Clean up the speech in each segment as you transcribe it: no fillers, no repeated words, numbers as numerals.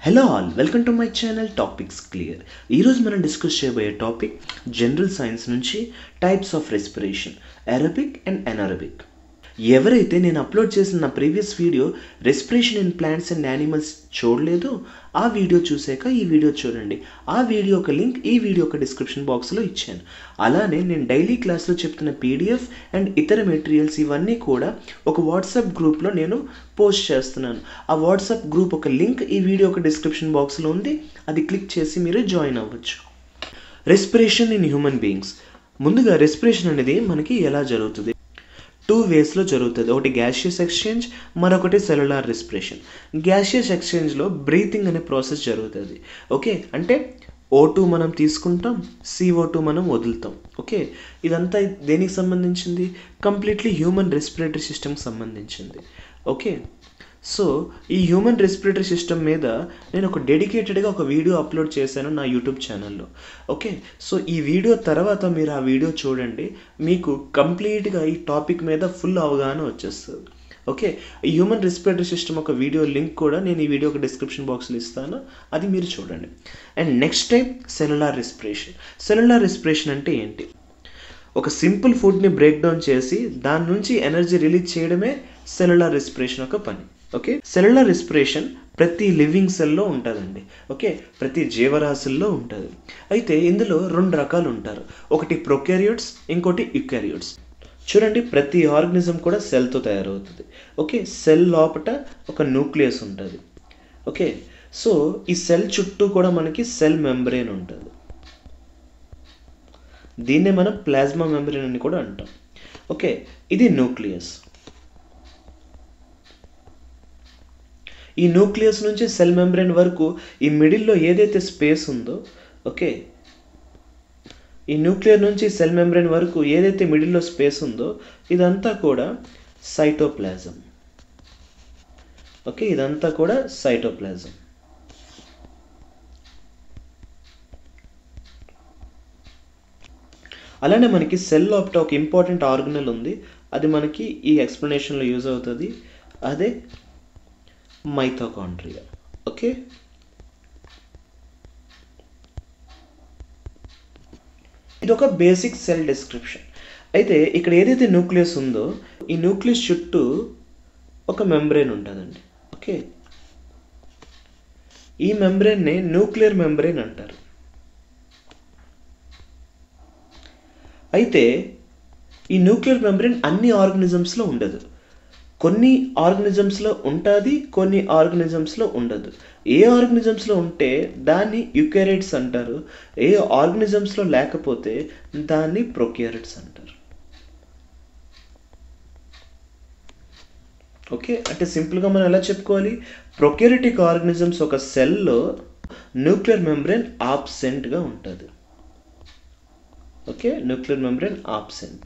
Hello all, welcome to my channel topics clear. ఈరోజు మనం discuss చేయబోయే టాపిక్ జనరల్ సైన్స్ నుంచి types of respiration, aerobic and anaerobic. ఎవరైతే నేను అప్లోడ్ చేసిన నా previous video respiration in plants and animals చూడలేదో ఆ వీడియో చూసాక ఈ వీడియో చూడండి. ఆ వీడియో ఒక లింక్ ఈ వీడియో ఒక డిస్క్రిప్షన్ బాక్స్లో ఇచ్చాను. అలానే నేను డైలీ క్లాస్లో చెప్తున్న పీడిఎఫ్ అండ్ ఇతర మెటీరియల్స్ ఇవన్నీ కూడా ఒక వాట్సాప్ గ్రూప్లో నేను పోస్ట్ చేస్తున్నాను. ఆ వాట్సాప్ గ్రూప్ ఒక లింక్ ఈ వీడియో ఒక డిస్క్రిప్షన్ బాక్స్లో ఉంది. అది క్లిక్ చేసి మీరు జాయిన్ అవ్వచ్చు. Respiration in human beings. ముందుగా రెస్పిరేషన్ అనేది మనకి ఎలా జరుగుతుంది? 2 వేస్లో జరుగుతుంది. ఒకటి గ్యాషియస్ ఎక్స్చేంజ్, మరొకటి సెల్యులార్ రెస్పిరేషన్. గ్యాషియస్ ఎక్స్చేంజ్లో బ్రీతింగ్ అనే ప్రాసెస్ జరుగుతుంది. ఓకే, అంటే O2 మనం తీసుకుంటాం, CO2 మనం వదులుతాం. ఓకే, ఇదంతా దేనికి సంబంధించింది? కంప్లీట్లీ హ్యూమన్ రెస్పిరేటరీ సిస్టమ్కి సంబంధించింది. ఓకే, సో ఈ హ్యూమన్ రెస్పిరేటరీ సిస్టమ్ మీద నేను ఒక డెడికేటెడ్గా ఒక వీడియో అప్లోడ్ చేశాను నా యూట్యూబ్ ఛానల్లో. ఓకే, సో ఈ వీడియో తర్వాత మీరు ఆ వీడియో చూడండి, మీకు కంప్లీట్గా ఈ టాపిక్ మీద ఫుల్ అవగాహన వచ్చేస్తుంది. ఓకే, ఈ హ్యూమన్ రెస్పిరేటరీ సిస్టమ్ ఒక వీడియో లింక్ కూడా నేను ఈ వీడియో ఒక డిస్క్రిప్షన్ బాక్స్లో ఇస్తాను, అది మీరు చూడండి. And next type cellular respiration. Cellular respiration అంటే ఏంటి? ఒక సింపుల్ ఫుడ్ని బ్రేక్ డౌన్ చేసి దాని నుంచి ఎనర్జీ రిలీజ్ చేయడమే సెల్యులార్ రెస్పిరేషన్ ఒక పని. ఓకే, సెల్యులార్ రెస్పిరేషన్ ప్రతి లివింగ్ సెల్లో ఉంటుందండి. ఓకే, ప్రతి జీవరాశుల్లో ఉంటుంది. అయితే ఇందులో 2 రకాలు ఉంటారు. ఒకటి ప్రొకారియోట్స్, ఇంకోటి యూకారియోట్స్. చూడండి, ప్రతి ఆర్గనిజం కూడా సెల్తో తయారవుతుంది. ఓకే, సెల్ లోపట ఒక న్యూక్లియస్ ఉంటుంది. ఓకే, సో ఈ సెల్ చుట్టూ కూడా మనకి సెల్ మెంబ్రేన్ ఉంటుంది. దీన్నే మనం ప్లాస్మా మెంబ్రేన్ అని కూడా అంటాం. ఓకే, ఇది న్యూక్లియస్. ఈ న్యూక్లియస్ నుంచి సెల్ మెంబ్రేన్ వరకు ఈ మిడిల్లో ఏదైతే స్పేస్ ఉందో, ఓకే, ఈ న్యూక్లియర్ నుంచి సెల్ మెంబ్రేన్ వరకు ఏదైతే మిడిల్లో స్పేస్ ఉందో ఇదంతా కూడా సైటోప్లాజం. ఓకే, ఇదంతా కూడా సైటోప్లాజం. అలానే మనకి సెల్ లోపల ఒక ఇంపార్టెంట్ ఆర్గనల్ ఉంది, అది మనకి ఈ ఎక్స్ప్లెనేషన్లో యూజ్ అవుతుంది. అదే మైటోకాండ్రియా. ఓకే, ఇది ఒక బేసిక్ సెల్ డిస్క్రిప్షన్. అయితే ఇక్కడ ఏదైతే న్యూక్లియస్ ఉందో ఈ న్యూక్లియస్ చుట్టూ ఒక మెంబ్రేన్ ఉంటుందండి. ఓకే, ఈ మెంబ్రేన్ని న్యూక్లియర్ మెంబ్రేన్ అంటారు. అయితే ఈ న్యూక్లియర్ మెంబ్రేన్ అన్ని ఆర్గనిజమ్స్లో ఉండదు. కొన్ని ఆర్గనిజమ్స్లో ఉంటుంది, కొన్ని ఆర్గనిజమ్స్లో ఉండదు. ఏ ఆర్గనిజమ్స్లో ఉంటే దాన్ని యూకారియోట్స్ అంటారు, ఏ ఆర్గనిజమ్స్లో లేకపోతే దాన్ని ప్రొకారియోట్స్ అంటారు. ఓకే, అంటే సింపుల్గా మనం ఎలా చెప్పుకోవాలి? ప్రొకారియోటిక్ ఆర్గనిజమ్స్ ఒక సెల్లో న్యూక్లియర్ మెంబ్రేన్ ఆబ్సెంట్గా ఉంటుంది. Okay, nuclear membrane absent.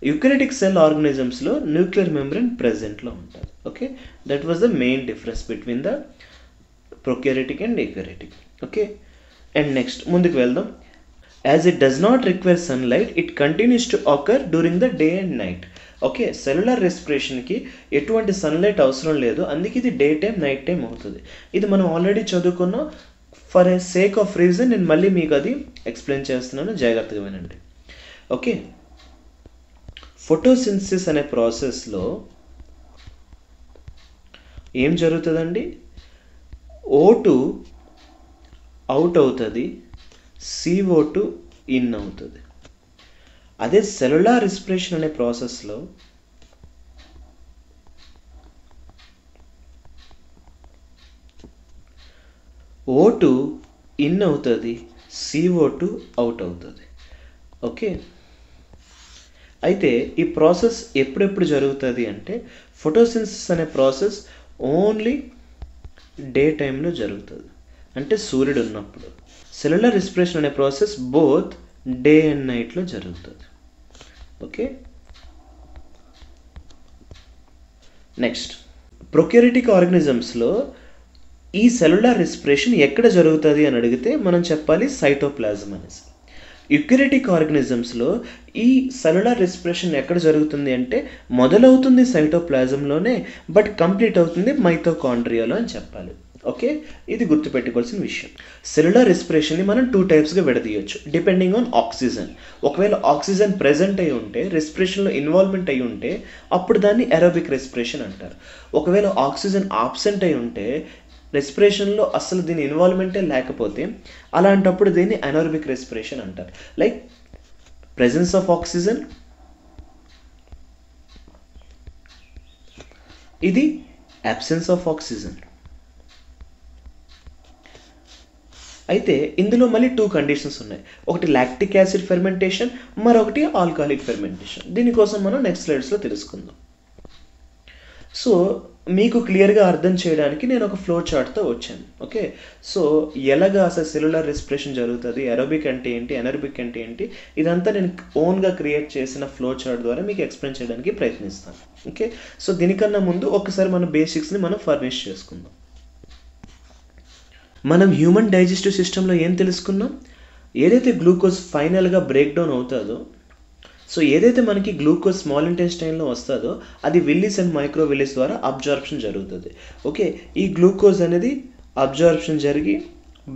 Eukaryotic cell ఆర్గనిజమ్స్లో న్యూక్లియర్ మెంబ్రేన్ ప్రెజెంట్లో ఉంటుంది. Okay, that was the main difference between the prokaryotic and eukaryotic. Okay, and next ముందుకు వెళ్దాం. As it does not require sunlight it continues to occur during the day and night. Okay, cellular రెస్పిరేషన్కి ఎటువంటి sunlight అవసరం లేదు, అందుకే ఇది day time night time అవుతుంది. ఇది మనం ఆల్రెడీ చదువుకున్నాం. For a sake of reason నేను మళ్ళీ మీకు అది ఎక్స్ప్లెయిన్ చేస్తున్నాను, జాగ్రత్తగా వినండి. ఓకే, ఫోటోసింథసిస్ అనే ప్రాసెస్లో ఏం జరుగుతుందండి? O2 అవుట్ అవుతుంది, CO2 ఇన్ అవుతుంది. అదే సెల్యులార్ రెస్పిరేషన్ అనే ప్రాసెస్లో O2 ఇన్ అవుతుంది, CO2 అవుట్ అవుతుంది. ఓకే, అయితే ఈ ప్రాసెస్ ఎప్పుడెప్పుడు జరుగుతుంది అంటే ఫోటోసింథసిస్ అనే ప్రాసెస్ ఓన్లీ డే టైంలో జరుగుతుంది, అంటే సూర్యుడు ఉన్నప్పుడు. సెల్యులార్ రెస్పిరేషన్ అనే ప్రాసెస్ బోత్ డే అండ్ నైట్లో జరుగుతుంది. ఓకే, నెక్స్ట్ ప్రొకారియోటిక్ ఆర్గనిజమ్స్లో ఈ సెల్యులార్ రెస్పిరేషన్ ఎక్కడ జరుగుతుంది అని అడిగితే మనం చెప్పాలి సైటోప్లాజం అనేసి. యూకారియోటిక్ ఆర్గనిజమ్స్లో ఈ సెల్యులార్ రెస్పిరేషన్ ఎక్కడ జరుగుతుంది అంటే మొదలవుతుంది సైటోప్లాజంలోనే, బట్ కంప్లీట్ అవుతుంది మైటోకాండ్రియాలో అని చెప్పాలి. ఓకే, ఇది గుర్తుపెట్టుకోవాల్సిన విషయం. సెల్యులార్ రెస్పిరేషన్ని మనం 2 టైప్స్గా విడదీయొచ్చు డిపెండింగ్ ఆన్ ఆక్సిజన్. ఒకవేళ ఆక్సిజన్ ప్రెజెంట్ అయి ఉంటే, రెస్పిరేషన్లో ఇన్వాల్వ్మెంట్ అయి ఉంటే అప్పుడు దాన్ని ఎరోబిక్ రెస్పిరేషన్ అంటారు. ఒకవేళ ఆక్సిజన్ ఆబ్సెంట్ అయి ఉంటే, రెస్పిరేషన్లో అసలు దీని ఇన్వాల్వ్మెంటే లేకపోతే అలాంటప్పుడు దీన్ని అనరోబిక్ రెస్పిరేషన్ అంటారు. లైక్ ప్రెజెన్స్ ఆఫ్ ఆక్సిజన్, ఇది అబ్సెన్స్ ఆఫ్ ఆక్సిజన్. అయితే ఇందులో మళ్ళీ 2 కండిషన్స్ ఉన్నాయి. ఒకటి లాక్టిక్ యాసిడ్ ఫెర్మెంటేషన్, మరొకటి ఆల్కహాలిక్ ఫెర్మెంటేషన్. దీనికోసం మనం నెక్స్ట్ స్లైడ్స్లో తెలుసుకుందాం. సో మీకు క్లియర్గా అర్థం చేయడానికి నేను ఒక ఫ్లో చార్ట్తో వచ్చాను. ఓకే, సో ఎలాగా అసలు సెల్యులార్ రెస్పిరేషన్ జరుగుతుంది, ఎరోబిక్ అంటే ఏంటి, ఎనరోబిక్ అంటే ఏంటి, ఇదంతా నేను ఓన్గా క్రియేట్ చేసిన ఫ్లో చార్ట్ ద్వారా మీకు ఎక్స్ప్లెయిన్ చేయడానికి ప్రయత్నిస్తాను. ఓకే, సో దీనికన్నా ముందు ఒకసారి మన బేసిక్స్ని మనం ఫర్నిష్ చేసుకుందాం. మనం హ్యూమన్ డైజెస్టివ్ సిస్టంలో ఏం తెలుసుకున్నాం? ఏదైతే గ్లూకోజ్ ఫైనల్గా బ్రేక్ డౌన్ అవుతుందో, సో ఏదైతే మనకి గ్లూకోజ్ స్మాల్ ఇంటెస్టైన్లో వస్తుందో అది విల్లీస్ అండ్ మైక్రో విల్లీస్ ద్వారా అబ్జార్ప్షన్ జరుగుతుంది. ఓకే, ఈ గ్లూకోజ్ అనేది అబ్జార్ప్షన్ జరిగి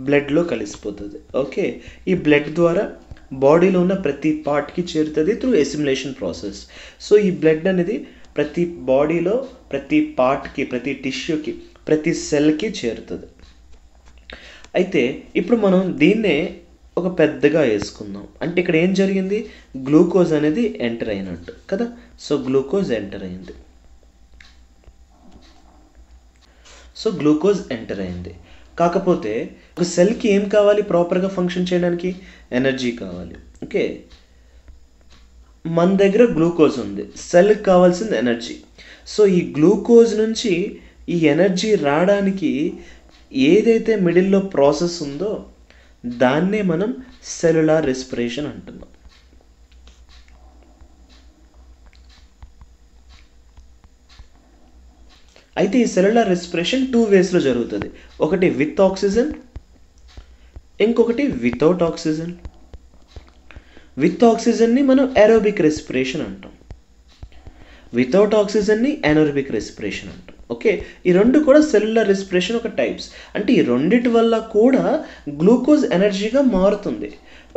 బ్లడ్లో కలిసిపోతుంది. ఓకే, ఈ బ్లడ్ ద్వారా బాడీలో ఉన్న ప్రతి పార్ట్కి చేరుతుంది త్రూ ఎసిమిలేషన్ ప్రాసెస్. సో ఈ బ్లడ్ అనేది ప్రతి బాడీలో ప్రతి పార్ట్కి, ప్రతి టిష్యూకి, ప్రతి సెల్కి చేరుతుంది. అయితే ఇప్పుడు మనం దీన్నే ఒక పెద్దగా వేసుకుందాం. అంటే ఇక్కడ ఏం జరిగింది, గ్లూకోజ్ అనేది ఎంటర్ అయినట్టు కదా. సో గ్లూకోజ్ ఎంటర్ అయింది. సో గ్లూకోజ్ ఎంటర్ అయింది. కాకపోతే ఒక సెల్కి ఏం కావాలి ప్రాపర్గా ఫంక్షన్ చేయడానికి? ఎనర్జీ కావాలి. ఓకే, మన దగ్గర గ్లూకోజ్ ఉంది, సెల్కి కావాల్సింది ఎనర్జీ. సో ఈ గ్లూకోజ్ నుంచి ఈ ఎనర్జీ రావడానికి ఏదైతే మిడిల్లో ప్రాసెస్ ఉందో దాన్నే మనం సెల్యులార్ రెస్పిరేషన్ అంటున్నాం. అయితే ఈ సెల్యులార్ రెస్పిరేషన్ 2 వేస్లో జరుగుతుంది. ఒకటి విత్ ఆక్సిజన్, ఇంకొకటి వితౌట్ ఆక్సిజన్. విత్ ఆక్సిజన్ని మనం ఏరోబిక్ రెస్పిరేషన్ అంటాం, వితౌట్ ఆక్సిజన్ని అనరోబిక్ రెస్పిరేషన్ అంటాం. ఓకే, ఈ రెండు కూడా సెల్యులార్ రెస్పిరేషన్ ఒక టైప్స్. అంటే ఈ రెండిటి వల్ల కూడా గ్లూకోజ్ ఎనర్జీగా మారుతుంది.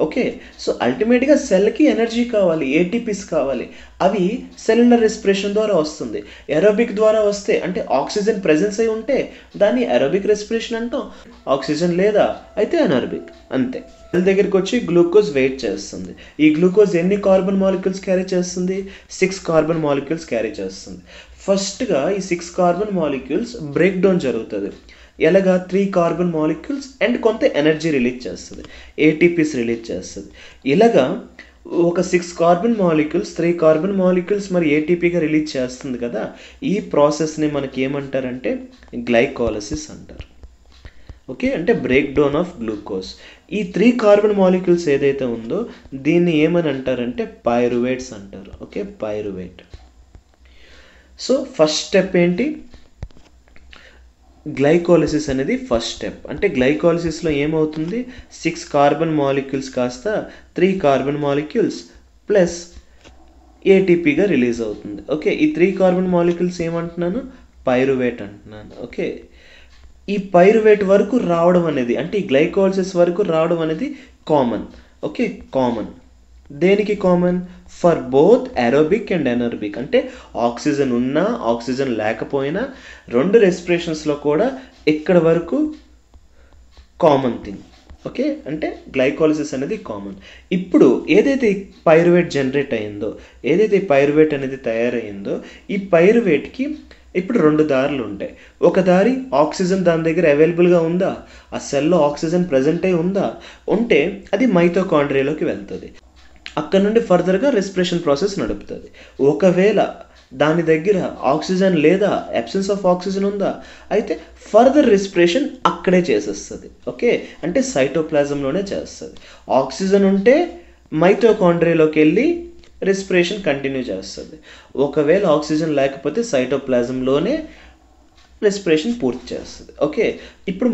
ఓకే, సో అల్టిమేట్గా సెల్కి ఎనర్జీ కావాలి, ఏటీపీస్ కావాలి, అవి సెల్యులర్ రెస్పిరేషన్ ద్వారా వస్తుంది. ఏరోబిక్ ద్వారా వస్తే అంటే ఆక్సిజన్ ప్రెజెన్స్ అయి ఉంటే దాన్ని ఏరోబిక్ రెస్పిరేషన్ అంటాం, ఆక్సిజన్ లేదా అయితే అనరోబిక్. అంతే. సెల్ దగ్గరికి వచ్చి గ్లూకోజ్ వెయిట్ చేస్తుంది. ఈ గ్లూకోజ్ ఎన్ని కార్బన్ మాలిక్యూల్స్ క్యారీ చేస్తుంది? 6 కార్బన్ మాలిక్యూల్స్ క్యారీ చేస్తుంది. ఫస్ట్గా ఈ 6 కార్బన్ మాలిక్యూల్స్ బ్రేక్ డౌన్ జరుగుతుంది. ఎలాగా? 3 కార్బన్ మాలిక్యూల్స్ అండ్ కొంత ఎనర్జీ రిలీజ్ చేస్తుంది, ఏటీపీస్ రిలీజ్ చేస్తుంది. ఇలాగా ఒక 6 కార్బన్ మాలిక్యూల్స్ 3 కార్బన్ మాలిక్యూల్స్ మరి ఏటీపీగా రిలీజ్ చేస్తుంది కదా. ఈ ప్రాసెస్ని మనకి ఏమంటారంటే గ్లైకాలసిస్ అంటారు. ఓకే, అంటే బ్రేక్ డౌన్ ఆఫ్ గ్లూకోజ్. ఈ 3 కార్బన్ మాలిక్యూల్స్ ఏదైతే ఉందో దీన్ని ఏమని అంటారంటే పైరువేట్స్ అంటారు. Okay, pyruvate. So first step ఏంటి? గ్లైకాలసిస్ అనేది ఫస్ట్ స్టెప్. అంటే గ్లైకాలసిస్లో ఏమవుతుంది? 6 కార్బన్ మాలిక్యూల్స్ కాస్త 3 కార్బన్ మాలిక్యూల్స్ ప్లస్ ఏటీపీగా రిలీజ్ అవుతుంది. ఓకే, ఈ 3 కార్బన్ మాలిక్యూల్స్ ఏమంటున్నాను? పైరువేట్ అంటున్నాను. ఓకే, ఈ పైరువేట్ వరకు రావడం అనేది అంటే ఈ గ్లైకాలసిస్ వరకు రావడం అనేది కామన్. Okay, common. దేనికి common? For both aerobic and anaerobic. అంటే ఆక్సిజన్ ఉన్నా ఆక్సిజన్ లేకపోయినా రెండు రెస్పిరేషన్స్లో కూడా ఇక్కడ వరకు కామన్ థింగ్. ఓకే, అంటే గ్లైకాలసిస్ అనేది కామన్. ఇప్పుడు ఏదైతే ఈ పైరువేట్ జనరేట్ అయిందో, ఏదైతే ఈ పైరువేట్ అనేది తయారయ్యిందో, ఈ పైరువేట్కి ఇప్పుడు 2 దారులు ఉంటాయి. ఒక దారి ఆక్సిజన్ దాని దగ్గర అవైలబుల్గా ఉందా, ఆ సెల్లో ఆక్సిజన్ ప్రజెంట్ అయి ఉందా, ఉంటే అది మైటోకాండ్రియాలోకి వెళ్తుంది. అక్కడ నుండి ఫర్దర్గా రెస్పిరేషన్ ప్రాసెస్ నడుపుతుంది. ఒకవేళ దాని దగ్గర ఆక్సిజన్ లేదా అబ్సెన్స్ ఆఫ్ ఆక్సిజన్ ఉందా, అయితే ఫర్దర్ రెస్పిరేషన్ అక్కడే చేసేస్తుంది. ఓకే, అంటే సైటోప్లాజంలోనే చేస్తుంది. ఆక్సిజన్ ఉంటే మైటోకాండ్రియాలోకి వెళ్ళి రెస్పిరేషన్ కంటిన్యూ చేస్తుంది. ఒకవేళ ఆక్సిజన్ లేకపోతే సైటోప్లాజంలోనే రెస్పిరేషన్ పూర్తి చేస్తుంది. ఓకే, ఇప్పుడు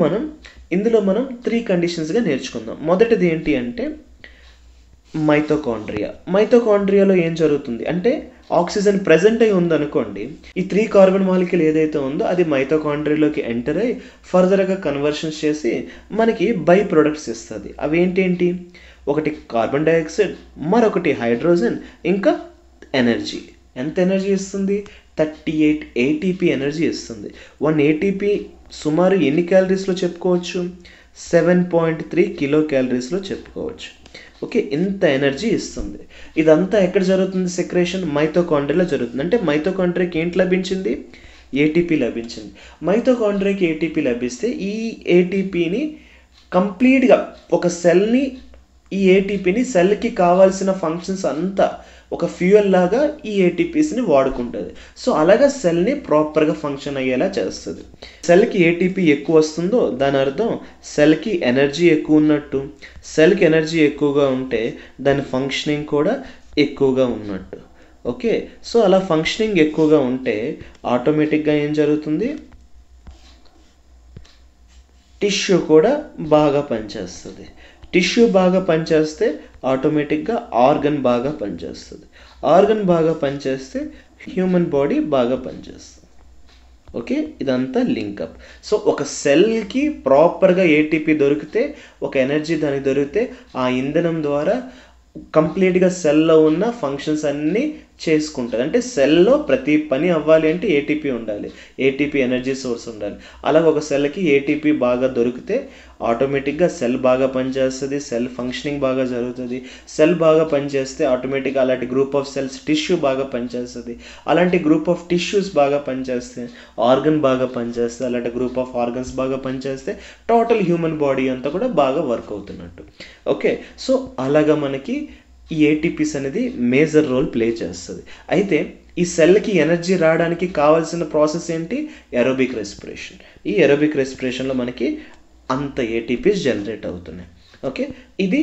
ఇందులో మనం 3 కండిషన్స్గా నేర్చుకుందాం. మొదటిది ఏంటి అంటే మైటోకాండ్రియాలో ఏం జరుగుతుంది అంటే ఆక్సిజన్ ప్రెజెంట్ అయి ఉందనుకోండి, ఈ 3 కార్బన్ మాలిక్యూల్ ఏదైతే ఉందో అది మైటోకాండ్రియాలోకి ఎంటర్ అయ్యి ఫర్దర్గా కన్వర్షన్స్ చేసి మనకి బై ప్రొడక్ట్స్ ఇస్తుంది. అవి ఏంటి? ఒకటి కార్బన్ డైఆక్సైడ్, మరొకటి హైడ్రోజన్, ఇంకా ఎనర్జీ. ఎంత ఎనర్జీ ఇస్తుంది? 38 ఏటీపీ ఎనర్జీ ఇస్తుంది. 1 ఏటీపీ సుమారు ఎన్ని క్యాలరీస్లో చెప్పుకోవచ్చు? 7.3 కిలో క్యాలరీస్లో చెప్పుకోవచ్చు. ఓకే, ఇంత ఎనర్జీ ఇస్తుంది. ఇదంతా ఎక్కడ జరుగుతుంది? సెక్రేషన్ మైటోకాండ్రియాలో జరుగుతుంది. అంటే మైటోకాండ్రియాకి ఏంటి లభించింది? ఏటీపీ లభించింది. మైటోకాండ్రియాకి ఏటీపీ లభిస్తే ఈ ఏటీపీని కంప్లీట్గా ఒక సెల్ని, ఈ ఏటీపీని సెల్కి కావాల్సిన ఫంక్షన్స్ అంతా ఒక ఫ్యూయల్ లాగా ఈ ఏటీపీస్ని వాడుకుంటుంది. సో అలాగా సెల్ని ప్రాపర్గా ఫంక్షన్ అయ్యేలా చేస్తుంది. సెల్కి ఏటీపీ ఎక్కువ వస్తుందో దాని అర్థం సెల్కి ఎనర్జీ ఎక్కువ ఉన్నట్టు. సెల్కి ఎనర్జీ ఎక్కువగా ఉంటే దాని ఫంక్షనింగ్ కూడా ఎక్కువగా ఉన్నట్టు. ఓకే, సో అలా ఫంక్షనింగ్ ఎక్కువగా ఉంటే ఆటోమేటిక్గా ఏం జరుగుతుంది? టిష్యూ కూడా బాగా పనిచేస్తుంది. టిష్యూ బాగా పనిచేస్తే ఆటోమేటిక్గా ఆర్గన్ బాగా పనిచేస్తుంది. ఆర్గన్ బాగా పనిచేస్తే హ్యూమన్ బాడీ బాగా పనిచేస్తుంది. ఓకే, ఇదంతా లింకప్. సో ఒక సెల్కి ప్రాపర్గా ఏటీపీ దొరికితే, ఒక ఎనర్జీ దానికి దొరికితే ఆ ఇంధనం ద్వారా కంప్లీట్గా సెల్లో ఉన్న ఫంక్షన్స్ అన్నీ చేసుకుంటుంది. అంటే సెల్లో ప్రతి పని అవ్వాలి అంటే ఏటీపీ ఉండాలి, ఏటీపీ ఎనర్జీ సోర్స్ ఉండాలి. అలాగే ఒక సెల్కి ఏటీపీ బాగా దొరికితే ఆటోమేటిక్గా సెల్ బాగా పనిచేస్తుంది, సెల్ ఫంక్షనింగ్ బాగా జరుగుతుంది. సెల్ బాగా పనిచేస్తే ఆటోమేటిక్గా అలాంటి గ్రూప్ ఆఫ్ సెల్స్ టిష్యూ బాగా పనిచేస్తుంది. అలాంటి గ్రూప్ ఆఫ్ టిష్యూస్ బాగా పనిచేస్తే ఆర్గన్ బాగా పనిచేస్తే, అలాంటి గ్రూప్ ఆఫ్ ఆర్గన్స్ బాగా పనిచేస్తే టోటల్ హ్యూమన్ బాడీ అంతా కూడా బాగా వర్క్ అవుతున్నట్టు. ఓకే, సో అలాగా మనకి ఈ ఏటీపీస్ అనేది మేజర్ రోల్ ప్లే చేస్తుంది. అయితే ఈ సెల్కి ఎనర్జీ రావడానికి కావాల్సిన ప్రాసెస్ ఏంటి? Aerobic respiration. ఈ ఏరోబిక్ రెస్పిరేషన్లో మనకి అంత ఏటీపీస్ జనరేట్ అవుతున్నాయి. ఓకే, ఇది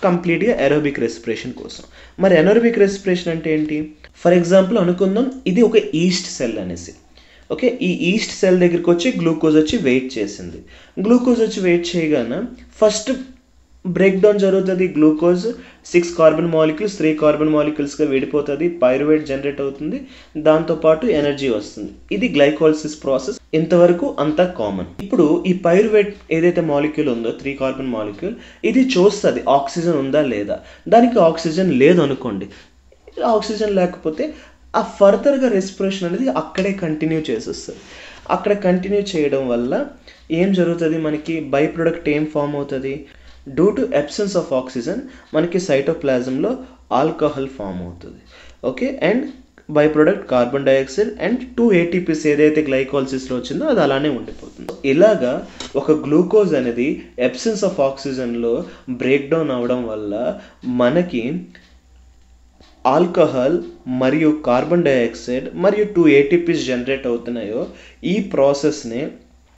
కంప్లీట్గా ఏరోబిక్ రెస్పిరేషన్ కోసం. మరి ఎనరోబిక్ రెస్పిరేషన్ అంటే ఏంటి? ఫర్ ఎగ్జాంపుల్ అనుకుందాం, ఇది ఒక ఈస్ట్ సెల్ అనేసి. ఓకే, ఈ ఈస్ట్ సెల్ దగ్గరికి వచ్చి గ్లూకోజ్ వచ్చి వెయిట్ చేసింది. గ్లూకోజ్ వచ్చి వెయిట్ చేయగానే ఫస్ట్ బ్రేక్ డౌన్ జరుగుతుంది. గ్లూకోజ్ 6 కార్బన్ మాలిక్యూల్స్ 3 కార్బన్ మాలిక్యూల్స్గా విడిపోతుంది, పైరువేట్ జనరేట్ అవుతుంది, దాంతోపాటు ఎనర్జీ వస్తుంది. ఇది గ్లైకోలిసిస్ ప్రాసెస్. ఇంతవరకు అంతా కామన్. ఇప్పుడు ఈ పైరువేట్ ఏదైతే మాలిక్యూల్ ఉందో 3 కార్బన్ మాలిక్యూల్, ఇది చూస్తుంది ఆక్సిజన్ ఉందా లేదా. దానికి ఆక్సిజన్ లేదు అనుకోండి. ఆక్సిజన్ లేకపోతే ఆ ఫర్దర్గా రెస్పిరేషన్ అనేది అక్కడే కంటిన్యూ చేసేస్తుంది. అక్కడ కంటిన్యూ చేయడం వల్ల ఏం జరుగుతుంది? మనకి బై ప్రొడక్ట్ ఏం ఫామ్ అవుతుంది? Due to absence of oxygen మనకి సైటోప్లాజంలో ఆల్కహాల్ ఫామ్ అవుతుంది. Okay, and by product carbon dioxide and 2 ATPs ఏదైతే గ్లైకోలిసిస్లో వచ్చిందో అది అలానే ఉండిపోతుంది. ఇలాగా ఒక గ్లూకోజ్ అనేది అబ్సెన్స్ ఆఫ్ ఆక్సిజన్లో బ్రేక్ డౌన్ అవడం వల్ల మనకి ఆల్కహాల్ మరియు కార్బన్ డైఆక్సైడ్ మరియు 2 ఏటీపీస్ జనరేట్ అవుతున్నాయో ఈ ప్రాసెస్నే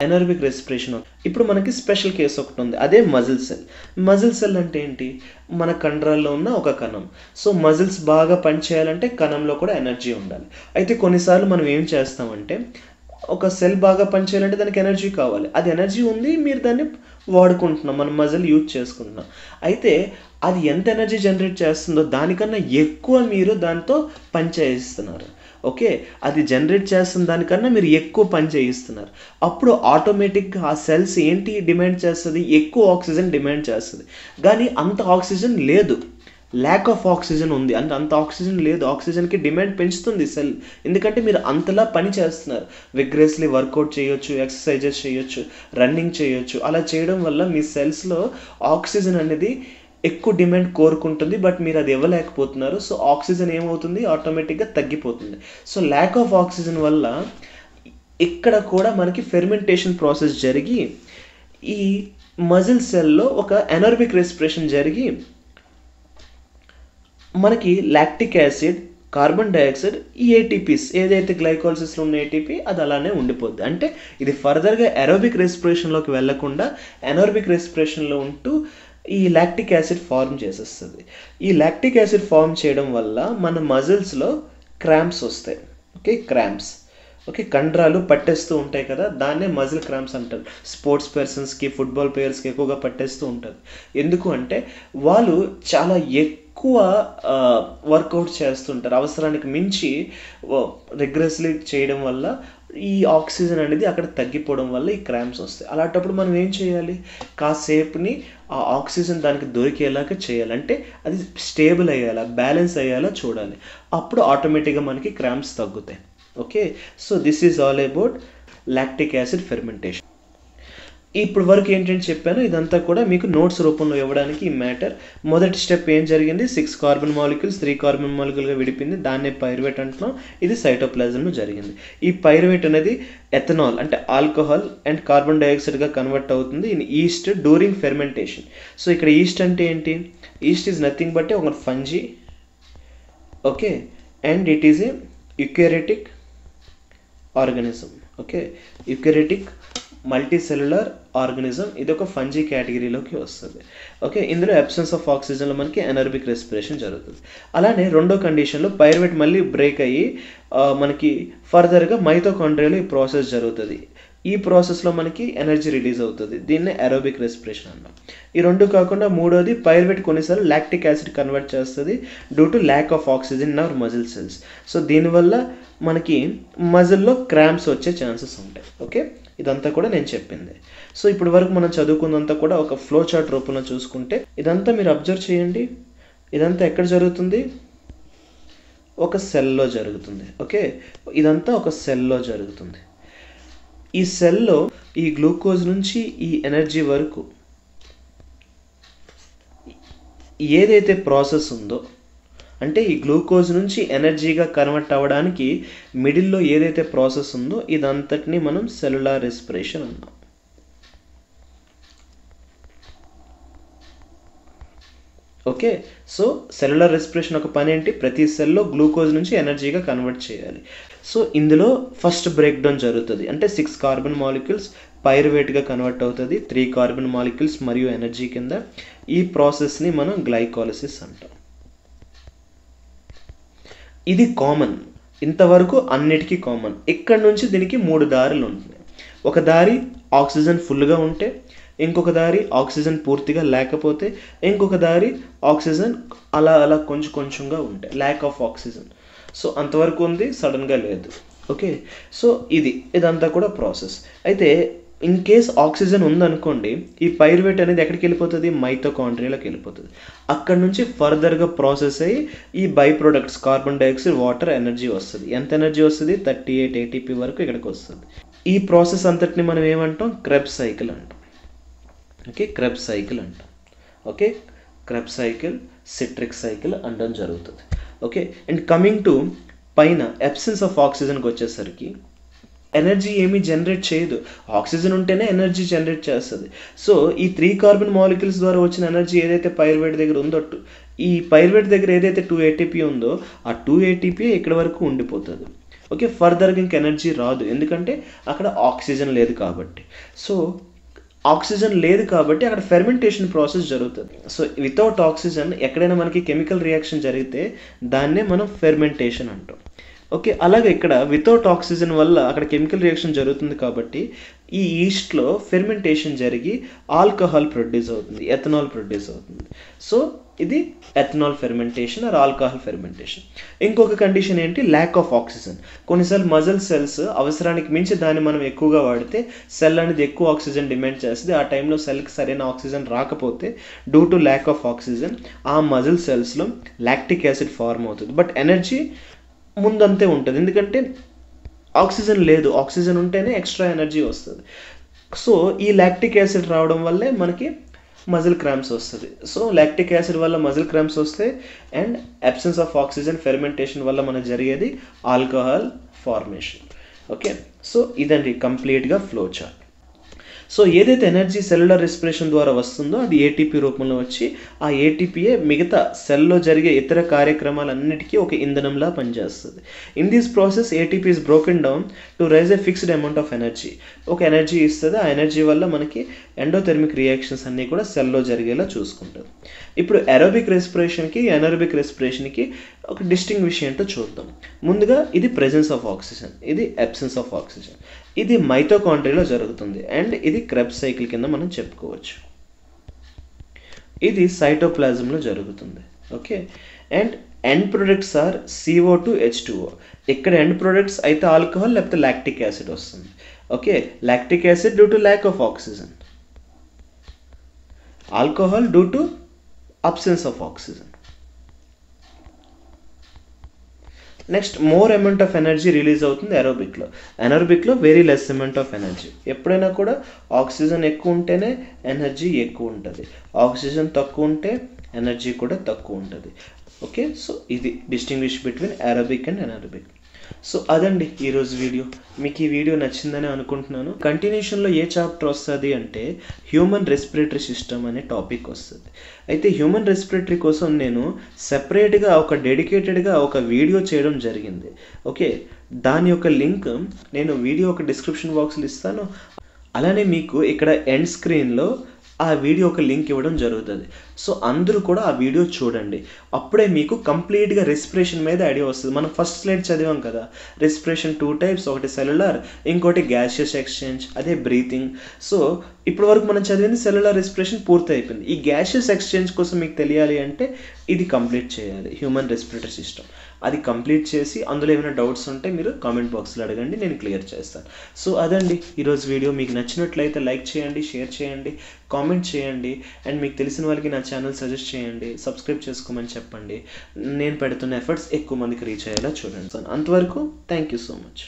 ఎనరోబిక్ రెస్పిరేషన్. ఇప్పుడు మనకి స్పెషల్ కేసు ఒకటి ఉంది, అదే మజిల్ సెల్. మజిల్ సెల్ అంటే ఏంటి? మన కండరాల్లో ఉన్న ఒక కణం. సో మజిల్స్ బాగా పనిచేయాలంటే కణంలో కూడా ఎనర్జీ ఉండాలి. అయితే కొన్నిసార్లు మనం ఏం చేస్తామంటే, ఒక సెల్ బాగా పనిచేయాలంటే దానికి ఎనర్జీ కావాలి. అది ఎనర్జీ ఉంది, మీరు దాన్ని వాడుకుంటున్నాం, మనం మజిల్ యూజ్ చేసుకుంటున్నాం. అయితే అది ఎంత ఎనర్జీ జనరేట్ చేస్తుందో దానికన్నా ఎక్కువ మీరు దాంతో పని చేయిస్తున్నారు. ఓకే, అది జనరేట్ చేస్తున్న దానికన్నా మీరు ఎక్కువ పని చేయిస్తున్నారు. అప్పుడు ఆటోమేటిక్గా ఆ సెల్స్ ఏంటి డిమాండ్ చేస్తుంది? ఎక్కువ ఆక్సిజన్ డిమాండ్ చేస్తుంది. కానీ అంత ఆక్సిజన్ లేదు, ల్యాక్ ఆఫ్ ఆక్సిజన్ ఉంది. అంత ఆక్సిజన్ లేదు. ఆక్సిజన్కి డిమాండ్ పెంచుతుంది సెల్, ఎందుకంటే మీరు అంతలా పని చేస్తున్నారు. విగ్రెస్లీ వర్కౌట్ చేయొచ్చు, ఎక్సర్సైజెస్ చేయొచ్చు, రన్నింగ్ చేయొచ్చు. అలా చేయడం వల్ల మీ సెల్స్లో ఆక్సిజన్ అనేది ఎక్కువ డిమాండ్ కోరుకుంటుంది, బట్ మీరు అది ఇవ్వలేకపోతున్నారు. సో ఆక్సిజన్ ఏమవుతుంది? ఆటోమేటిక్గా తగ్గిపోతుంది. సో ల్యాక్ ఆఫ్ ఆక్సిజన్ వల్ల ఇక్కడ కూడా మనకి ఫెర్మెంటేషన్ ప్రాసెస్ జరిగి ఈ మజిల్ సెల్లో ఒక ఎనరోబిక్ రెస్పిరేషన్ జరిగి మనకి లాక్టిక్ యాసిడ్, కార్బన్ డైఆక్సైడ్, ఈ ఏటీపీస్ ఏదైతే గ్లైకోలిసిస్లో ఉన్న ఏటీపీ అది అలానే ఉండిపోద్ది. అంటే ఇది ఫర్దర్గా ఏరోబిక్ రెస్పిరేషన్లోకి వెళ్లకుండా ఎనరోబిక్ రెస్పిరేషన్లో ఉంటూ ఈ లాక్టిక్ యాసిడ్ ఫార్మ్ చేసేస్తుంది. ఈ లాక్టిక్ యాసిడ్ ఫార్మ్ చేయడం వల్ల మన మజిల్స్లో క్రాంప్స్ వస్తాయి. Okay, cramps. ఓకే, కండరాలు పట్టేస్తూ ఉంటాయి కదా, దాన్నే మజిల్ క్రాంప్స్ అంటారు. స్పోర్ట్స్ పర్సన్స్కి, ఫుట్బాల్ ప్లేయర్స్కి ఎక్కువగా పట్టేస్తూ ఉంటుంది. ఎందుకు అంటే వాళ్ళు చాలా ఎక్కువ వర్కౌట్ చేస్తుంటారు, అవసరానికి మించి రిగ్రెస్లీ చేయడం వల్ల ఈ ఆక్సిజన్ అనేది అక్కడ తగ్గిపోవడం వల్ల ఈ క్రాంప్స్ వస్తాయి. అలాంటప్పుడు మనం ఏం చేయాలి, కాసేపుని ఆ ఆక్సిజన్ దానికి దొరికేలాగా చేయాలి. అంటే అది స్టేబుల్ అయ్యేలా, బ్యాలెన్స్ అయ్యేలా చూడాలి. అప్పుడు ఆటోమేటిక్గా మనకి క్రాంప్స్ తగ్గుతాయి. Okay, so this is all about lactic acid fermentation. ఇప్పుడు వరకు ఏంటంటే చెప్పాను, ఇదంతా కూడా మీకు నోట్స్ రూపంలో ఇవ్వడానికి ఈ మ్యాటర్. మొదటి స్టెప్ ఏం జరిగింది, 6 కార్బన్ మాలిక్యూల్స్ 3 కార్బన్ మాలిక్యూల్గా విడిపింది, దాన్నే పైరువేట్ అంటున్నాం. ఇది సైటోప్లాజంలో జరిగింది. ఈ పైరువేట్ అనేది ఎథనాల్ అంటే ఆల్కహాల్ అండ్ కార్బన్ డైఆక్సైడ్గా కన్వర్ట్ అవుతుంది in east during fermentation. So ఇక్కడ ఈస్ట్ అంటే ఏంటి, ఈస్ట్ ఈజ్ నథింగ్ బట్ ఒక fungi. Okay, and it is a eukaryotic organism. Okay, eukaryotic multicellular organism, ఇది ఒక ఫంజీ కేటగిరీలోకి వస్తుంది. ఓకే, ఇందులో అబ్సెన్స్ ఆఫ్ ఆక్సిజన్లో మనకి ఎనర్బిక్ రెస్పిరేషన్ జరుగుతుంది. అలానే రెండో కండిషన్లో పైరువేట్ మళ్ళీ బ్రేక్ అయ్యి మనకి ఫర్దర్గా మైటోకాండ్రియాలో ఈ ప్రాసెస్ జరుగుతుంది. ఈ ప్రాసెస్లో మనకి ఎనర్జీ రిలీజ్ అవుతుంది, దీన్నే ఏరోబిక్ రెస్పిరేషన్ అన్నాం. ఈ రెండు కాకుండా మూడోది పైరువేట్ కొన్నిసార్లు లాక్టిక్ యాసిడ్ కన్వర్ట్ చేస్తుంది due to lack of oxygen in our muscle cells. So దీనివల్ల మనకి మజిల్లో క్రాంప్స్ వచ్చే ఛాన్సెస్ ఉంటాయి. ఓకే, ఇదంతా కూడా నేను చెప్పింది. సో ఇప్పుడు వరకు మనం చదువుకున్నంతా కూడా ఒక ఫ్లో చార్ట్ రూపంలో చూసుకుంటే, ఇదంతా మీరు అబ్జర్వ్ చేయండి. ఇదంతా ఎక్కడ జరుగుతుంది, ఒక సెల్లో జరుగుతుంది. ఓకే, ఇదంతా ఒక సెల్లో జరుగుతుంది. ఈ సెల్లో ఈ గ్లూకోజ్ నుంచి ఈ ఎనర్జీ వరకు ఏదైతే ప్రాసెస్ ఉందో, అంటే ఈ గ్లూకోజ్ నుంచి ఎనర్జీగా కన్వర్ట్ అవ్వడానికి మిడిల్లో ఏదైతే ప్రాసెస్ ఉందో ఇదంతటిని మనం సెల్యులార్ రెస్పిరేషన్ అన్నాం. ఓకే, సో సెల్యులార్ రెస్పిరేషన్ ఒక పని ఏంటి, ప్రతి సెల్లో గ్లూకోజ్ నుంచి ఎనర్జీగా కన్వర్ట్ చేయాలి. సో ఇందులో ఫస్ట్ బ్రేక్ డౌన్ జరుగుతుంది, అంటే 6 కార్బన్ మాలిక్యూల్స్ పైరువేట్గా కన్వర్ట్ అవుతుంది, 3 కార్బన్ మాలిక్యూల్స్ మరియు ఎనర్జీ కింద. ఈ ప్రాసెస్ని మనం గ్లైకాలిసిస్ అంటాం. ఇది కామన్, ఇంతవరకు అన్నిటికీ కామన్. ఇక్కడ నుంచి దీనికి 3 దారులు ఉంటాయి. ఒక దారి ఆక్సిజన్ ఫుల్గా ఉంటే, ఇంకొక దారి ఆక్సిజన్ పూర్తిగా లేకపోతే, ఇంకొక దారి ఆక్సిజన్ అలా అలా కొంచెం కొంచెంగా ఉంటాయి, ల్యాక్ ఆఫ్ ఆక్సిజన్. సో అంతవరకు ఉంది, సడన్గా లేదు. ఓకే, సో ఇదంతా కూడా ప్రాసెస్. అయితే ఇన్ కేస్ ఆక్సిజన్ ఉందనుకోండి, ఈ పైరువేట్ అనేది ఎక్కడికి వెళ్ళిపోతుంది, మైటోకాండ్రియాలోకి వెళ్ళిపోతుంది. అక్కడ నుంచి ఫర్దర్గా ప్రాసెస్ అయ్యి ఈ by products carbon dioxide, water, energy వస్తుంది. ఎంత ఎనర్జీ వస్తుంది, 38 ATP వరకు ఇక్కడికి వస్తుంది. ఈ ప్రాసెస్ అంతటిని మనం ఏమంటాం, క్రెబ్స్ సైకిల్ అంటాం. ఓకే, క్రెబ్స్ సైకిల్ అంటాం. Okay, Krebs cycle, citric cycle అనడం జరుగుతుంది. ఓకే, అండ్ కమింగ్ టు పైన అబ్సెన్స్ ఆఫ్ ఆక్సిజన్కి వచ్చేసరికి ఎనర్జీ ఏమీ జనరేట్ చేయదు, ఆక్సిజన్ ఉంటేనే ఎనర్జీ జనరేట్ చేస్తుంది. సో ఈ 3 కార్బన్ మాలిక్యూల్స్ ద్వారా వచ్చిన ఎనర్జీ ఏదైతే పైరువేట్ దగ్గర ఉందో, ఈ పైరువేట్ దగ్గర ఏదైతే 2 ATP ఉందో ఆ 2 ATP ఇక్కడ వరకు ఉండిపోతుంది. ఓకే, ఫర్దర్గా ఇంక ఎనర్జీ రాదు, ఎందుకంటే అక్కడ ఆక్సిజన్ లేదు కాబట్టి. సో ఆక్సిజన్ లేదు కాబట్టి అక్కడ ఫెర్మెంటేషన్ ప్రాసెస్ జరుగుతుంది. సో వితౌట్ ఆక్సిజన్ ఎక్కడైనా మనకి కెమికల్ రియాక్షన్ జరిగితే దాన్నే మనం ఫెర్మెంటేషన్ అంటాం. ఓకే, అలాగే ఇక్కడ వితౌట్ ఆక్సిజన్ వల్ల అక్కడ కెమికల్ రియాక్షన్ జరుగుతుంది కాబట్టి ఈ ఈస్ట్లో ఫెర్మెంటేషన్ జరిగి ఆల్కహాల్ ప్రొడ్యూస్ అవుతుంది, ఎథనాల్ ప్రొడ్యూస్ అవుతుంది. సో ఇది ethanol fermentation or alcohol fermentation. ఇంకొక కండిషన్ ఏంటి, ల్యాక్ ఆఫ్ ఆక్సిజన్. కొన్నిసార్లు మజిల్ సెల్స్ అవసరానికి మించి దాన్ని మనం ఎక్కువగా వాడితే సెల్ అనేది ఎక్కువ ఆక్సిజన్ డిమాండ్ చేస్తుంది. ఆ టైంలో సెల్కి సరైన ఆక్సిజన్ రాకపోతే due to lack of oxygen ఆ మజిల్ సెల్స్లో లాక్టిక్ యాసిడ్ ఫార్మ్ అవుతుంది. బట్ ఎనర్జీ ముందంతే ఉంటుంది, ఎందుకంటే ఆక్సిజన్ లేదు, ఆక్సిజన్ ఉంటేనే ఎక్స్ట్రా ఎనర్జీ వస్తుంది. సో ఈ లాక్టిక్ యాసిడ్ రావడం వల్లే మనకి మజిల్ క్రాంప్స్ వస్తుంది. సో లాక్టిక్ యాసిడ్ వల్ల మజిల్ క్రాంప్స్ వస్తాయి, and absence of oxygen fermentation వల్ల మనకు జరిగేది ఆల్కహాల్ ఫార్మేషన్. ఓకే, సో ఇదండి కంప్లీట్గా ఫ్లో చార్ట్. సో ఏదైతే ఎనర్జీ సెల్యులర్ రెస్పిరేషన్ ద్వారా వస్తుందో అది ఏటీపీ రూపంలో వచ్చి ఆ ఏటీపీయే మిగతా సెల్లో జరిగే ఇతర కార్యక్రమాలన్నిటికీ ఒక ఇంధనంలా పనిచేస్తుంది. In this process ATP is broken down to rise a fixed amount of energy. ఒక ఎనర్జీ ఇస్తుంది, ఆ ఎనర్జీ వల్ల మనకి ఎండోథెర్మిక్ రియాక్షన్స్ అన్నీ కూడా సెల్లో జరిగేలా చూసుకుంటుంది. ఇప్పుడు ఏరోబిక్ రెస్పిరేషన్కి ఎనరోబిక్ రెస్పిరేషన్కి ఒక డిస్టింగ్విష్ ఏంటో చూద్దాం. ముందుగా ఇది ప్రెజెన్స్ ఆఫ్ ఆక్సిజన్, ఇది అబ్సెన్స్ ఆఫ్ ఆక్సిజన్. ఇది మైటోకాండ్రియాలో జరుగుతుంది అండ్ ఇది క్రెబ్స్ సైకిల్ కింద మనం చెప్పుకోవచ్చు. ఇది సైటోప్లాజంలో జరుగుతుంది. Okay, and end products are CO2 H2O. ఇక్కడ ఎండ్ ప్రొడక్ట్స్ అయితే ఆల్కహాల్ లేకపోతే లాక్టిక్ యాసిడ్ వస్తుంది. Okay, lactic acid due to lack of oxygen, alcohol due to absence of oxygen. Next more amount of energy release అవుతుంది ఏరోబిక్లో. ఎనరోబిక్లో very less amount of energy. ఎప్పుడైనా కూడా oxygen ఎక్కువ ఉంటేనే ఎనర్జీ ఎక్కువ ఉంటుంది, ఆక్సిజన్ తక్కువ ఉంటే ఎనర్జీ కూడా తక్కువ ఉంటుంది. ఓకే, సో ఇది distinguish between aerobic and anaerobic. So అదండి ఈరోజు వీడియో. మీకు ఈ వీడియో నచ్చిందని అనుకుంటున్నాను. కంటిన్యూషన్లో ఏ చాప్టర్ వస్తుంది అంటే హ్యూమన్ రెస్పిరేటరీ సిస్టమ్ అనే టాపిక్ వస్తుంది. అయితే హ్యూమన్ రెస్పిరేటరీ కోసం నేను సెపరేట్గా డెడికేటెడ్గా ఒక వీడియో చేయడం జరిగింది. ఓకే, దాని యొక్క లింక్ నేను వీడియో ఒక డిస్క్రిప్షన్ బాక్స్లో ఇస్తాను. అలానే మీకు ఇక్కడ ఎండ్ స్క్రీన్లో ఆ వీడియో ఒక లింక్ ఇవ్వడం జరుగుతుంది. సో అందరూ కూడా ఆ వీడియో చూడండి, అప్పుడే మీకు కంప్లీట్గా రెస్పిరేషన్ మీద ఐడియా వస్తుంది. మనం ఫస్ట్ స్లైడ్ చదివాం కదా, రెస్పిరేషన్ 2 టైప్స్, ఒకటి సెల్యులార్, ఇంకోటి గ్యాసియస్ ఎక్స్చేంజ్, అదే బ్రీతింగ్. సో ఇప్పటి వరకు మనం చదివింది సెల్యులార్ రెస్పిరేషన్ పూర్తి అయిపోయింది. ఈ గ్యాసియస్ ఎక్స్చేంజ్ కోసం మీకు తెలియాలి అంటే ఇది కంప్లీట్ చేయాలి, హ్యూమన్ రెస్పిరేటరీ సిస్టమ్. అది కంప్లీట్ చేసి అందులో ఏమైనా డౌట్స్ ఉంటే మీరు కామెంట్ బాక్స్లో అడగండి, నేను క్లియర్ చేస్తాను. సో అదండి ఈరోజు వీడియో. మీకు నచ్చినట్లయితే లైక్ చేయండి, షేర్ చేయండి, కామెంట్ చేయండి, అండ్ మీకు తెలిసిన వాళ్ళకి నా ఛానల్ సజెస్ట్ చేయండి, సబ్స్క్రైబ్ చేసుకోమని చెప్పండి. నేను పెడుతున్న ఎఫర్ట్స్ ఎక్కువ మందికి రీచ్ అయ్యేలా చూడండి. అంతవరకు థ్యాంక్ యూ సో మచ్.